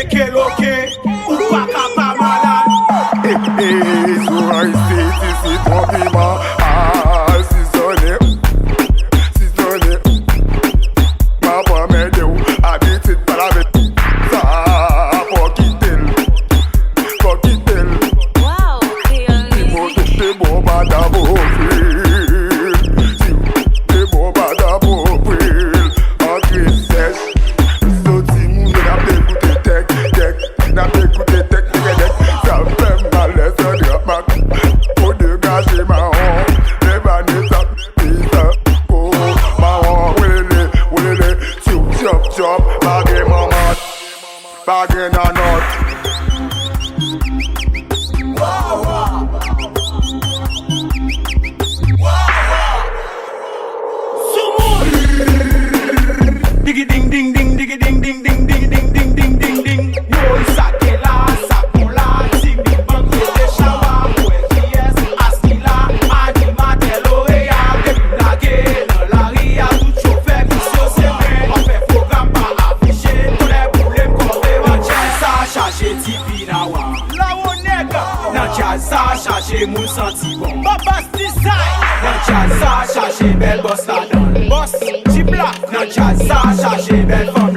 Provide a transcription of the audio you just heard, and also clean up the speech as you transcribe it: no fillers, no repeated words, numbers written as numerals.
Keloke, ou pa ka pa malade. Sou a isi tropima. Seasonné. Ma promets de ou habitude par la vite. Ça, faut quitter. Wow, Si mon t'es bon, pas d'amour. Si t'es bon, pas d'amour. En crise sèche. Sauti moun, n'a pas écouté tech. N'a pas écouté tech. Ça fait mal, laisse dire back. Pour dégager ma honte. Les bannis, ça pisse. Oh, ma honte, oulé. Chop, bagay maman. Bagay nanot. Diggy ding ding ding, diggy ding ding ding, diggy ding ding ding ding ding. Yo, sa ke la, sa kon la, si mi bank de chawa. Mwen ki es, aski la, anima tel oreya. Depi la ge, nan la ria, tout chauffeur qui se seme. On fait programme pas affiché, tous les problèmes qu'on fait manche. Ça chargé tipi na wa, la ou nègre. Nan jazz ça chargé moun senti bon. Papa Stisai, nan jazz ça chargé belle boss la dan. Boss, Jibla, nan jazz ça chargé belle femme.